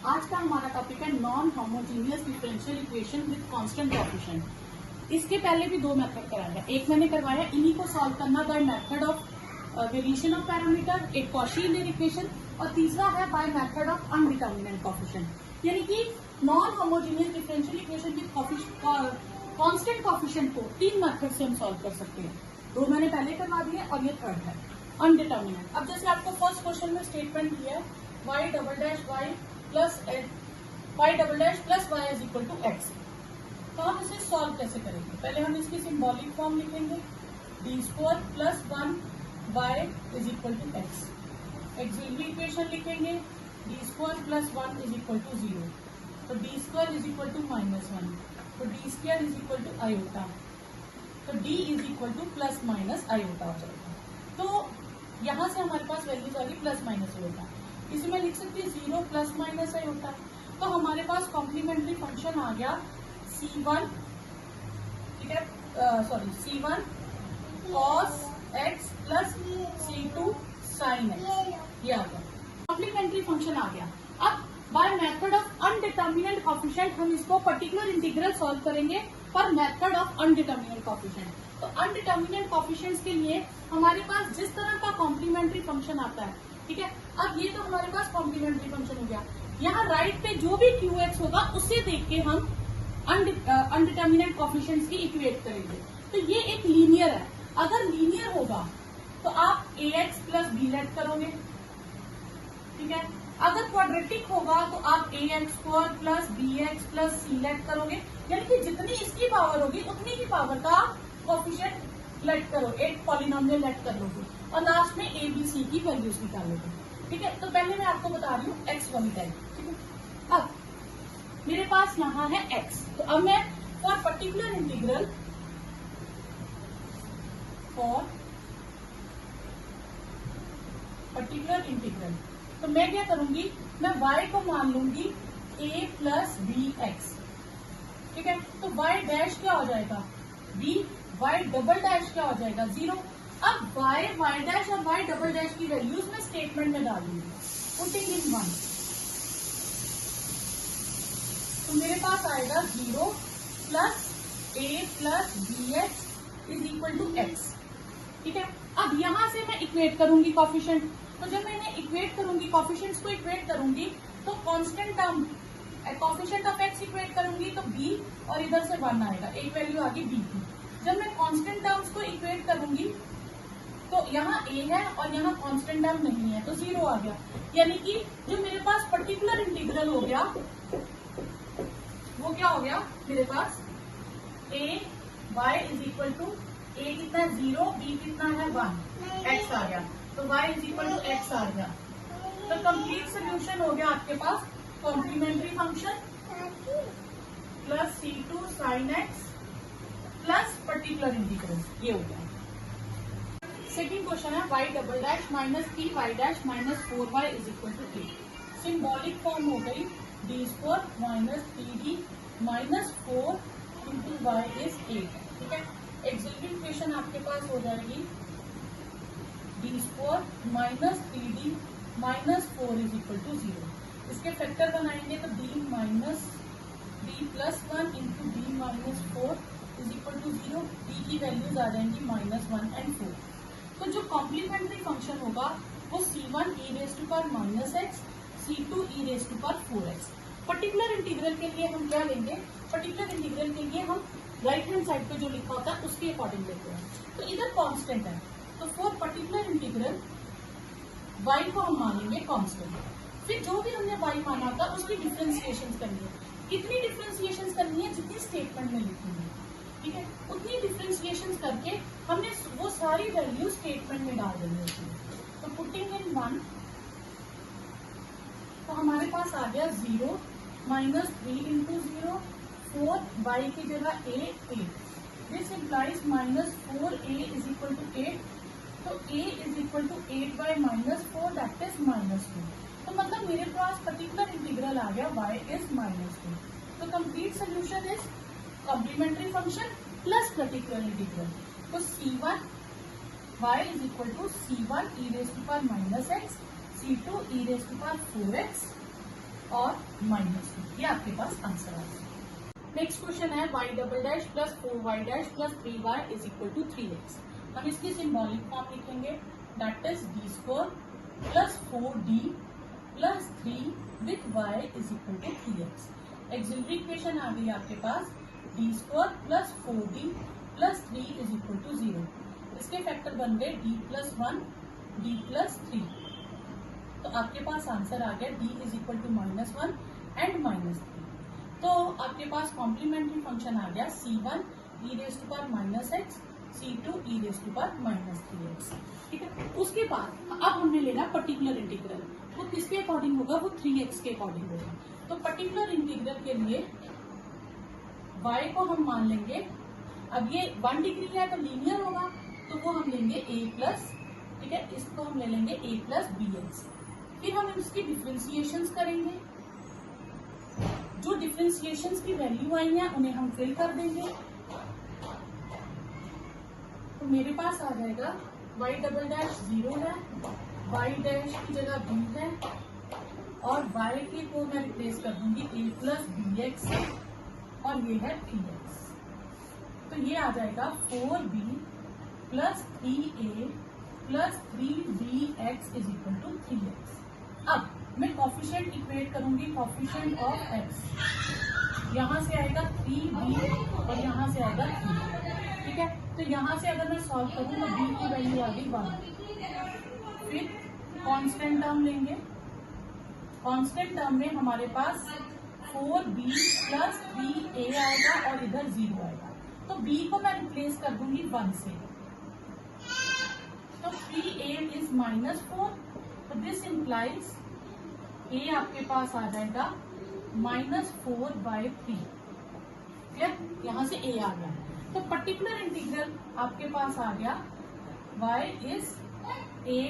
आज का हमारा टॉपिक है non homogeneous differential equation with constant coefficient. इसके पहले भी दो मेथड कराया, एक मैंने करवाया इन्हीं को सॉल्व करना by method of variation of parameter, एक कॉची लीनियर इक्वेशन, और तीसरा है बाय मेथड ऑफ अनडिटर्मिनेंट कोएफिशिएंट। यानी कि non homogeneous differential equation with constant coefficient को तीन मेथड से हम सॉल्व कर सकते हैं। दो मैंने पहले करवा दिए और ये थर्ड है अनडिटर्मिनेंट। अब जैसे आपको फर्स्ट क्वेश्चन में स्टेटमेंट दिया है y double dash y plus y double dash plus y is equal to x, तो हम इसे सॉल्व कैसे करेंगे? पहले हम इसकी सिंबॉलिक फॉर्म लिखेंगे, D square plus 1 y is equal to x. Auxiliary equation लिखेंगे, D square plus 1 is equal to 0, तो D square is equal to -1, तो D square is equal to iota, तो d is equal to plus minus iota हो जाएगा। तो यहां से हमारे पास वैल्यूज आ गई प्लस माइनस आयोटा, इसे मैं लिख सकती हूँ 0 प्लस माइनस आयोटा। तो हमारे पास कॉम्प्लीमेंट्री फंक्शन आ गया c1, ठीक है, sorry c1 cos x plus c2 sin x, ये आ गया कॉम्प्लीमेंट्री फंक्शन आ गया। अब बाय मेथड ऑफ अनडिटर्मिनेंट कोएफिशिएंट हम इसको पर्टिकुलर इंटीग्रल सॉल्व करेंगे पर मेथड ऑफ अनडिटर्मिनेंट कोएफिशिएंट। तो अनडिटर्मिनेंट कोएफिशिएंट्स के लिए हमारे पास जिस तरह का कॉम्प्लीमेंट्री फंक्शन आता है, ठीक है, अब ये तो हमारे पास कॉम्प्लीमेंट्री फंक्शन हो गया। यहाँ राइट पे जो भी QX होगा उसे देख के हम अनडिटर्मिनेंट कोएफिशिएंट्स की इक्वेट करेंगे। तो ये एक लीनियर है, अगर लीनियर होगा तो आप AX प्लस B लेट करोगे, ठीक है। अगर क्वाड्रेटिक होगा तो आप AX square plus BX plus C let करोगे, यानी कि जितनी इसकी पावर होगी उतनी ही पावर का कोएफिशिएंट लेट करो, एक पॉलिनोमियल लेट कर लोगे और लास्ट में ABC की वैल्यूज निकालोगे, ठीक है। तो पहले मैं आपको बता रही हूँ X वाली टाइप, ठीक है। अब मेरे पास यहाँ है X, तो अब मैं फॉर पर्टिकुलर इंटीग्रल तो मैं क्या करूंगी, मैं y को मान लूंगी a प्लस बी एक्स, ठीक है। तो y डैश क्या हो जाएगा b, y डबल डैश क्या हो जाएगा 0। अब y डैश और y डबल डैश की वैल्यूज मैं स्टेटमेंट में डाल दूंगी, पुटिंग इन 1, तो मेरे पास आएगा 0 plus a plus B X is equal to X, ठीक है। अब यहां से मैं इक्वेट करूंगी कोएफिशिएंट, तो जब मैंने इक्वेट करूंगी कोएफिशिएंट्स को इक्वेट करूंगी तो constant term coefficient of x equate करूंगी तो b और इधर से 1 आएगा, एक वैल्यू आ गई b की। जब मैं कांस्टेंट टर्म्स को इक्वेट करूंगी तो यहाँ a है और यहाँ कांस्टेंट टर्म नहीं है तो 0 आ गया, यानी कि जो मेरे पास पर्टिकुलर इंटीग्रल हो गया वो क्या हो गया, मेरे पास a y is equal to a कितना 0, b कितना है 1, x आ गया, तो y is equal to x आ गया। तो कंप्लीट सोल्यूशन हो गया आपके पास complementary function plus c2 sin x plus particular integral, ये हो गया। सेकेंड क्वेश्चन है y double dash minus 3y डैश minus 4y is equal to 8। Symbolic form हो गई D square minus 3d minus 4 into y is 8, ठीक है। Auxiliary equation आपके पास हो जाएगी D square minus 3d minus 4 is equal to 0। इसके फैक्टर बनाएंगे तो d minus d plus 1 into d minus 4 is equal to 0, d की वैल्यूज आ जाएंगी -1 एंड 4। तो जो कॉम्प्लीमेंट्री फंक्शन होगा वो c1 e raise to power minus X, c2 e raise to power 4x। Particular integral के लिए हम क्या लेंगे, पर्टिकुलर इंटीग्रल के लिए हम राइट हैंड साइड पे जो लिखा होता है उसके अकॉर्डिंग लेते हैं। तो इधर कांस्टेंट है, तो फॉर पर्टिकुलर इंटीग्रल y को हम मानेंगे कांस्टेंट, फिर जो भी हमने y माना था उसकी डिफरेंशिएशन करनी है। कितनी डिफरेंशिएशन करनी है, जितनी स्टेटमेंट में लिखी है, ठीक है, उतनी डिफरेंशिएशन करके हमने वो सारी वैल्यू स्टेटमेंट में डाल देनी होती है। तो पुटिंग इन 1, तो हमारे पास आ गया 0 माइनस 3 इंटू 0, 4 y की जगह a 8, this implies minus 4a is equal to 8, तो a is equal to 8 by minus 4 that is -2। तो मतलब मेरे पास पर्टिकुलर इंटीग्रल आ गया y इज -2। तो complete solution is complementary function plus particular integral, तो c1 y is equal to c1 e raise to power minus X, c2 e raise to power 4x और -2, ये आपके पास आंसर आ गया। Next question है y double dash plus 4y dash plus 3y is equal to 3x। हम इसकी symbolic form लिखेंगे, that is d square plus 4d plus 3 with y is equal to 3x। Auxiliary equation आ गई आपके पास d square plus 4d plus 3 is equal to 0। इसके factor बन गए d प्लस 1 d प्लस 3, तो आपके पास आंसर आ गया d is equal to -1 and -3। तो आपके पास कॉम्प्लीमेंट्री फंक्शन आ गया c1 e raise to power -x, c2 e raise to power -3x। ठीक है, उसके बाद अब हमने लेना पर्टिकुलर इंटीग्रल। वो किसके अकॉर्डिंग होगा? वो 3x के अकॉर्डिंग होगा। तो पर्टिकुलर इंटीग्रल के लिए y को हम मान लेंगे, अब ये 1 डिग्री है तो लीनियर होगा, तो वो हम लेंगे a प्लस, ठीक है, इसको हम ले लेंगे a प्लस bx। फिर हम इसकी डिफ्रेंसिएशंस करेंगे, जो डिफ्रेंसिएशंस की वैल्यू आई है उन्हें हम फिल कर देंगे। तो मेरे पास आ जाएगा y डबल डैश 0 है, y डैश की जगह b है, और y के को मैं रिप्लेस कर दूंगी a प्लस bx से, और ये है 3x। तो ये आ जाएगा 4b plus 3a plus 3bx is equal to 3x। अब मैं कॉफिशिएंट इक्वेट करूंगी, कॉफिशिएंट ऑफ x, यहाँ से आएगा 3b और यहाँ से आएगा 3। ठीक है, तो यहाँ से अगर मैं सॉल्व करूँ तो b की वैल्यू आ गई 1। फिर कांस्टेंट टर्म लेंगे, कांस्टेंट टर्म में हमारे पास 4b प्लस 3a आएगा और इधर 0 आएगा, तो b को मैं रिप्लेस कर दूंगी 1 से, तो 3a इज -4, तो दिस इम्प्लाइज a आपके पास आ जाएगा -4/3। क्लियर, यहाँ से a आ गया। तो पर्टिकुलर इंटीग्रल आपके पास आ गया y is a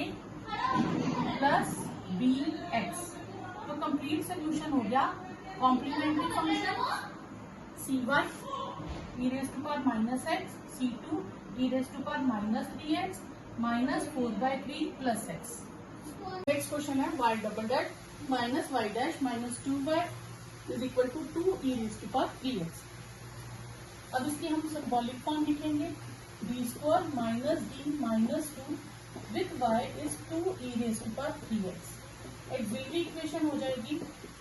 plus bx। तो कंप्लीट सोल्यूशन हो गया complementary function c1 e raise to power -x, c2 e raise to power -3x -4/3 plus x। Next question है y double dash minus y dash minus 2y is equal to 2 e raise to power 3x। अब इसकी हम symbolic form लिखेंगे, d square minus d minus 2 with y is 2 e raise to power 3x। Auxiliary equation हो जाएगी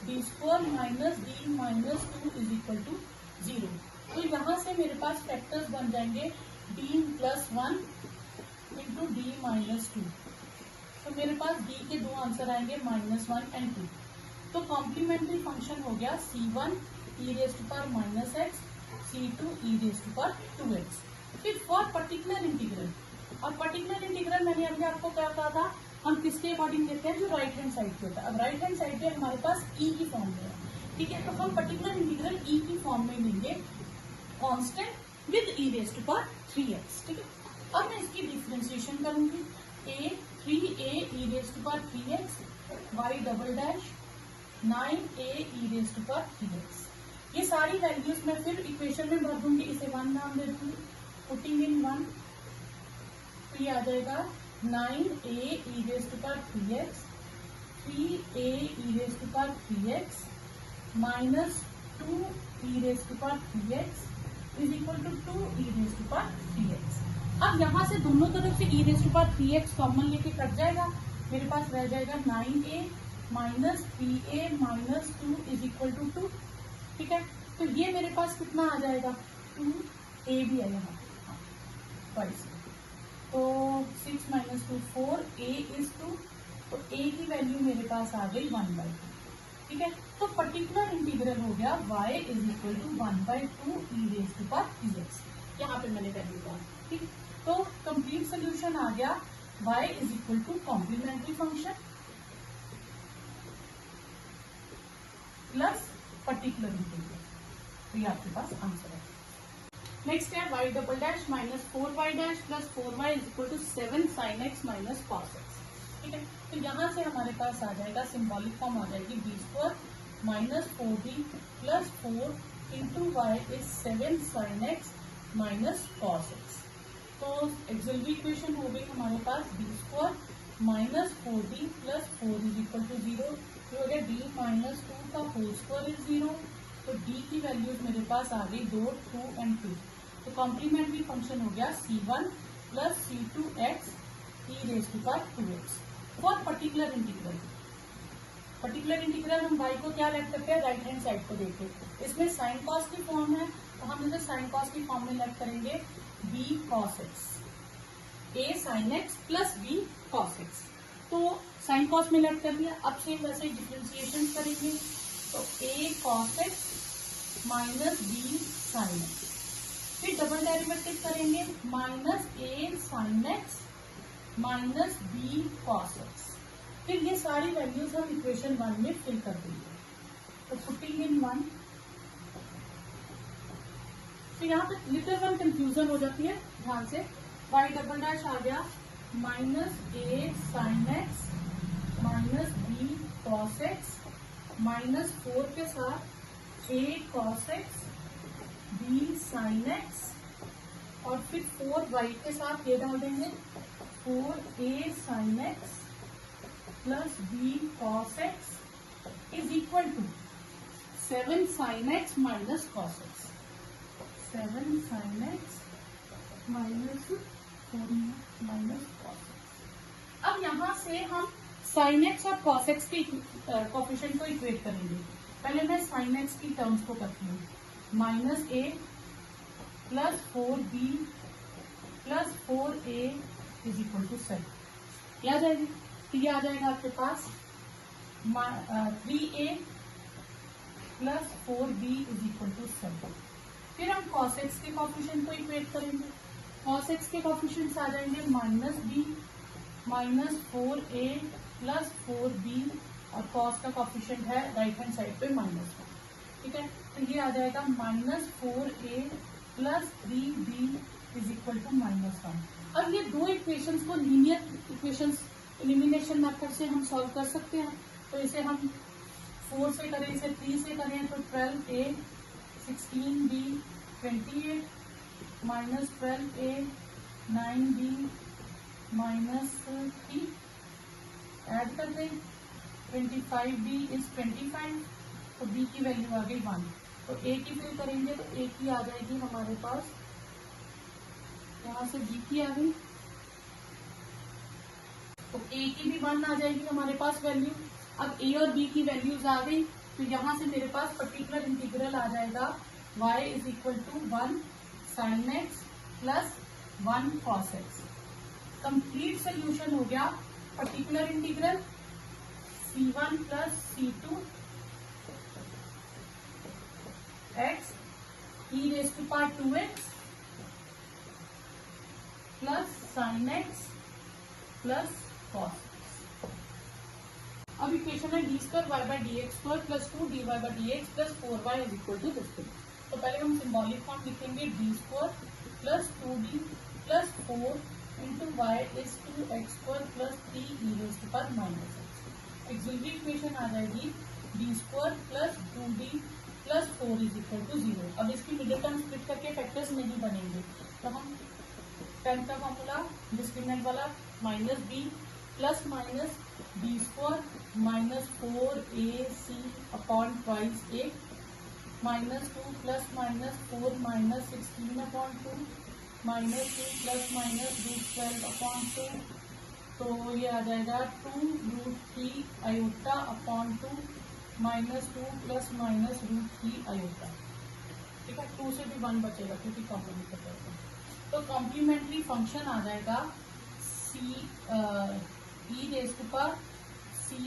d square minus d minus 2 is equal to 0। तो यहाँ से मेरे पास फैक्टर्स बन जाएंगे d plus 1 into d minus 2। तो मेरे पास d के दो आंसर आएंगे -1 एंड 2। तो कॉम्प्लीमेंट्री फंक्शन हो गया c1 e raise to power -x, c2 e raise to power 2x। फिर फॉर पर्टिकुलर इंटीग्रल, और पर्टिकुलर इंटीग्रल मैंने अभी आपको क्या कहा था, हम किसके अकॉर्डिंग लेते हैं? जो राइट हैंड साइड पे होता है। अब राइट हैंड साइड पे हमारे पास e की फॉर्म में है, ठीक है, तो हम पर्टिकुलर इंटीग्रल e की फॉर्म में लेंगे, constant with e raise to power 3x। ठीक है, अब मैं इसकी डिफ्रेंसिएशन करूंगी, a 3a e raise to power 3x, y double dash 9a e raise to power 3x। ये सारी वैल्यूज मैं फिर इक्वेशन में भर दूंगी, इसे 1 नाम दे दूंगी, पुटिंग इन 1, तो ये आ जाएगा 9a e raise to power 3x, 3a e raise to power 3x minus 2 e raise to power 3x is equal to 2 e raise to power 3x। अब यहाँ से दोनों तरफ से e raise to power 3x common लेके cut जाएगा, मेरे पास रह जाएगा 9a minus 3a minus 2 is equal to 2। ठीक है, तो ये मेरे पास कितना आ जाएगा, 2a भी है यहाँ, तो 6 माइनस 2 4, a इज 2, तो a की वैल्यू मेरे पास आ गई 1/2। ठीक है, तो पर्टिकुलर इंटीग्रल हो गया y is equal to 1/2 e raise to power 3x। यहाँ पे मैंने वैल्यू डाला। ठीक, तो कंप्लीट सोल्यूशन आ गया y is equal to complementary function plus particular integral. तो ये आपके पास आंसर है। नेक्स्ट है y double dash minus 4y dash plus 4y is equal to 7 sin x minus cos x। ठीक है, तो यहाँ से हमारे पास आ जाएगा सिंबॉलिक फॉर्म आ जाएगी d square minus 4d plus 4 into y is 7 sin x minus cos x। तो एक्सिलरी इक्वेशन हो गई हमारे पास d square minus 4d plus 4 is equal to 0, तो हो गया डी माइनस 2 का होल स्क्वायर इज 0। तो डी की वैल्यूज मेरे पास आ गई 2, 2 एंड 2। तो कॉम्प्लीमेंट्री फंक्शन हो गया C1 plus C2x e raise to power 2x for particular integral. Particular integral हम y को क्या रख सकते हैं, राइट हैंड साइड को देखे। इसमें साइन कॉस की फॉर्म है, तो हम इसे साइन कॉस की फॉर्म में लेट करेंगे b cos x, a sin x plus b cos x। तो साइन कॉस में लेट कर दिया। अब सेम वैसे ही डिफ्रेंसिएशन करेंगे, तो a cos x minus b sin x। फिर डबल डेरिवेटिव करेंगे, minus a sin x minus b cos x। फिर ये सारी वैल्यूज हम इक्वेशन 1 में फिल कर देंगे। तो पुटिंग इन 1, तो यहाँ पे लिटिल वन कंफ्यूजन हो जाती है, ध्यान से। y डबल डैश आ गया minus a sin x minus b cos x minus 4 के साथ a cos x b sin x, और फिर 4y के साथ ये डाल देंगे 4a sin x plus b cos x is equal to 7 sin x minus cos x, 7 sin x minus 4 minus cos x। अब यहाँ से हम sin x और cos x के कोफिशिएंट को इक्वेट करेंगे। पहले मैं sin x की टर्म्स को करती हूँ, minus a plus 4b plus 4a is equal to 7। ये आ जाएगी, तो ये आ जाएगा आपके पास 3a plus 4b is equal to 7। फिर हम cos x के कोफिशिएंट को इक्वेट करेंगे। cos x के कोफिशिएंट्स आ जाएंगे minus b minus 4a plus 4b, और cos का कोफिशिएंट है राइट हैंड साइड पे माइनस 1। ठीक है, तो ये आ जाएगा माइनस 4a plus 3b is equal to minus 1। अब ये दो इक्वेशंस को लीनियर इक्वेशंस एलिमिनेशन मेथड से हम सॉल्व कर सकते हैं। तो इसे हम 4 से करें, इसे 3 से करें, तो 12a 16b 28 minus 12a 9b minus 3 add कर दें, 25b इज 25, तो b की वैल्यू आ गई 1। तो a की फिल करेंगे, तो a की आ जाएगी हमारे पास, यहाँ से b की आ गई, तो a की भी 1 आ जाएगी हमारे पास वैल्यू। अब a और b की वैल्यूज आ गई, तो यहाँ से मेरे पास पर्टिकुलर इंटीग्रल आ जाएगा y is equal to 1 sin x plus 1 cos x। Complete solution हो गया particular integral c1 plus c2 x e raise to power 2x plus sin x plus cos x। अब इक्वेशन है d square y by d x square plus 2 dy by d x plus 4y is equal to this thing. तो पहले हम symbolic form लिखेंगे, D square plus 2d plus 4 into y is 2x square plus 3 e raise to power minus x। Auxiliary equation आ जाएगी D square plus 2d plus 4 is equal to 0। अब इसकी middle term split करके factors नहीं बनेंगे, तो हम 10 का फॉर्मूला डिस्क्रिमिनेंट वाला minus b plus minus b square minus 4ac upon twice a minus 2 plus minus 4 minus 16 upon 2 minus 2 plus minus root 12 upon 2, तो ये आ जाएगा 2 root 3 iota upon 2 minus 2 plus minus root 3 iota. ठीक है, 2 से भी 1 बचेगा क्योंकि कॉम्प्लीमेंट कर रहे हैं। तो कॉम्प्लीमेंट्री फंक्शन आ जाएगा c e raise to power c,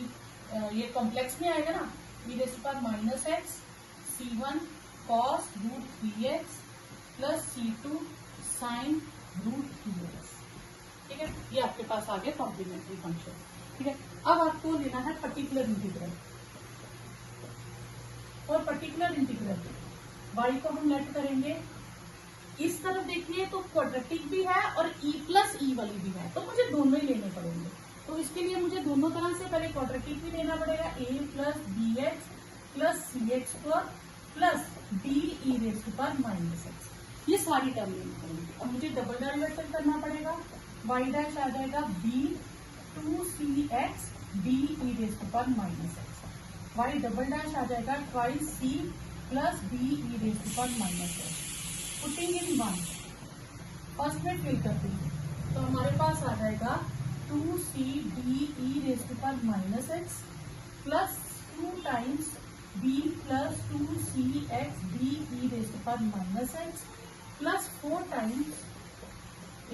ये कॉम्प्लेक्स में आएगा ना, e raise to power minus x c1 cos root 3x plus c2 sine root 3x। ठीक है, ये आपके पास आ गया कॉम्प्लीमेंट्री फंक्शन। ठीक है, अब आपको लेना है पर्टिकुलर इंटीग्रल, और पर्टिकुलर इंटीग्रल y को हम लेट करेंगे, इस तरफ देखिए तो क्वाड्रेटिक भी है और e प्लस ई वाली भी है, तो मुझे दोनों ही लेने पड़ेंगे। तो इसके लिए मुझे दोनों तरह से पहले क्वाड्रेटिक भी लेना पड़ेगा, a plus B x plus c x square plus d E raise to power minus x, ये सारी टर्म लेनी पड़ेगी। अब मुझे डबल डेरिवेटिव करना पड़ेगा, y डैश आ जाएगा b 2c x D E raise to power minus x. Y double dash आ जाएगा twice C plus B E raise to power minus x. Putting in one, first में फिल करते हैं तो हमारे पास आ जाएगा 2c b e raise to power minus x plus 2 times b plus 2c x b e raise to power minus x plus 4 times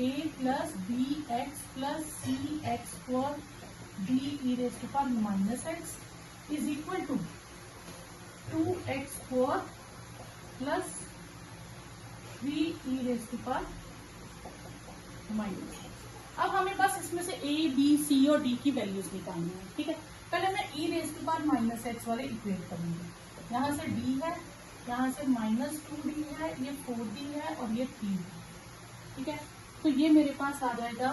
a plus B x plus c x square b e raise to power minus x is equal to 2x square plus 3 e raise to power minus. अब हमें बस इसमें से a b c और d की values निकालनी है, ठीक है। पहले मैं e raise to power minus x वाले इक्वेट करूंगी। यहाँ से d है, यहाँ से माइनस 2d है, ये 4d है और ये 3 है, ठीक है। तो ये मेरे पास आ जाएगा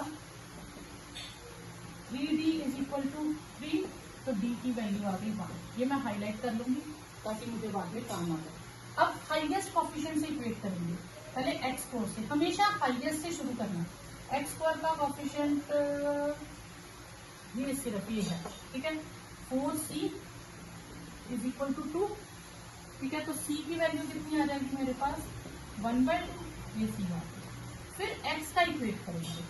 3d इज इक्वल टू 3, तो d की वैल्यू आ गई 1। ये मैं हाईलाइट कर लूंगी ताकि मुझे बाद में काम आ जाए। अब हाईएस्ट कोफिशिएंट से इक्वेट करेंगे। पहले एक्स स्क्वायर से, हमेशा हाईएस्ट से शुरू करना है। एक्स स्क्वायर का कोफिशिएंट ये सिर्फ ये है, ठीक है। 4c इज इक्वल टू 2, ठीक है। तो c की वैल्यू कितनी आ जाएगी मेरे पास 1/2, ये c आ गई। फिर x का इक्वेट करेंगे,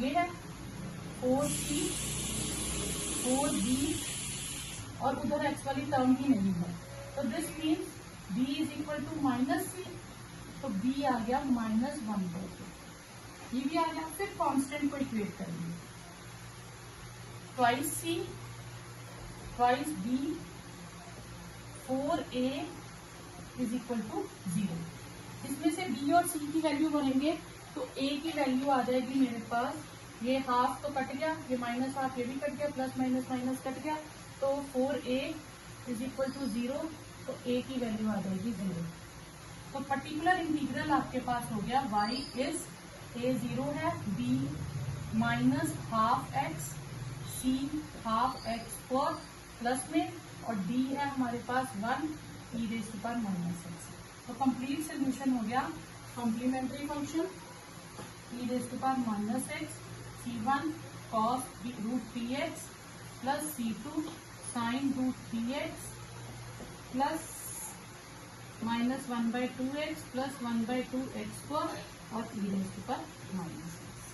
ये है 4c 4b और उधर x वाली टर्म ही नहीं है, तो this means b is equal to minus C, तो b आ गया -1/2, ये भी आ गया। फिर कांस्टेंट को इक्वेट करेंगे, twice c twice b 4a is equal to 0। इसमें से b और c की वैल्यू भरेंगे तो a की वैल्यू आ जाएगी मेरे पास, ये हाफ तो कट गया, ये माइनस हाफ ये भी कट गया, प्लस माइनस माइनस कट गया, तो 4a इज इक्वल टू 0, तो a की वैल्यू आ जाएगी 0। तो पर्टिकुलर इंटीग्रल आपके पास हो गया y इज a 0 है, b minus half x, c half x square plus में, और d है हमारे पास 1 e raise to power minus x. तो कंप्लीट सोल्यूशन हो गया complementary function e raise to power minus x c1 cos root 3x plus c2 sine root 3x plus minus 1/2x plus 1/2x square और e raise to power minus x.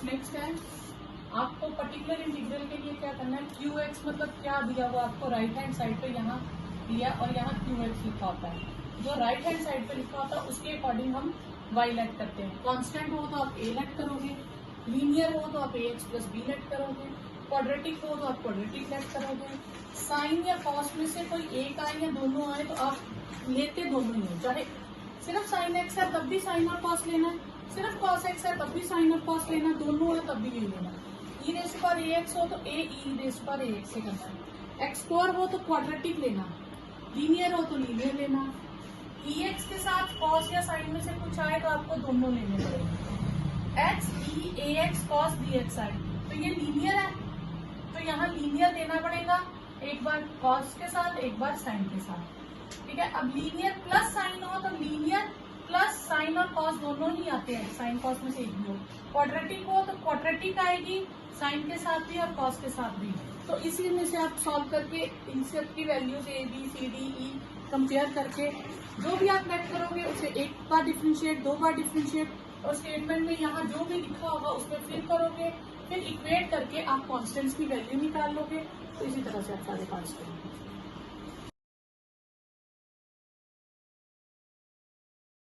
Next है आपको particular integral के लिए क्या करना है, qx मतलब क्या दिया हुआ आपको राइट हैंड साइड पे यहाँ दिया और यहाँ qx लिखा होता है। जो राइट हैंड साइड पे लिखा होता है उसके अकॉर्डिंग हम y लेट करते हैं। कांस्टेंट हो तो आप a लेट करोगे, लीनियर हो तो आप ax प्लस b लेट करोगे, क्वाड्रेटिक हो तो आप क्वाड्रेटिक लेट करोगे। साइन या कॉस में से कोई एक आए या दोनों आए तो आप लेते दोनों ही हो, चाहे सिर्फ साइन एक्स है तब भी साइन और कॉस लेना है, सिर्फ कॉस एक्स है तब भी साइन और कॉस लेना, दोनों है तब भी ये लेना। ई रेज पर ए एक्स हो तो ए ई रेज पर ए एक्स से करना है। एक्स स्क्वायर हो तो क्वाड्रेटिक लेना, लीनियर हो तो लीनियर लेना। ई एक्स के साथ कॉस या साइन में से कुछ आए तो आपको दोनों लेने पड़ेंगे। एक्स ई ए एक्स कॉस बी एक्स आए तो ये लीनियर है, तो यहाँ लीनियर लेना पड़ेगा, एक बार कॉस के साथ एक बार साइन के साथ, ठीक है। अब लीनियर प्लस साइन हो तो लीनियर प्लस साइन और कॉस दोनों ही आते हैं, साइन कॉस में से एक भी हो। क्वाड्रेटिक हो तो क्वाड्रेटिक आएगी साइन के साथ भी और कॉस के साथ भी। तो इसी में से आप सॉल्व करके इन सब की values a b c d e compare करके जो भी आप लेट करोगे उसे एक बार डिफ्रेंशिएट, 2 बार डिफ्रेंशिएट और स्टेटमेंट में यहाँ जो भी लिखा होगा उसमें फिल करोगे, फिर इक्वेट करके आप कॉन्स्टेंट्स की वैल्यू निकाल लोगे। तो इसी तरह से आप सारे पास करोगे।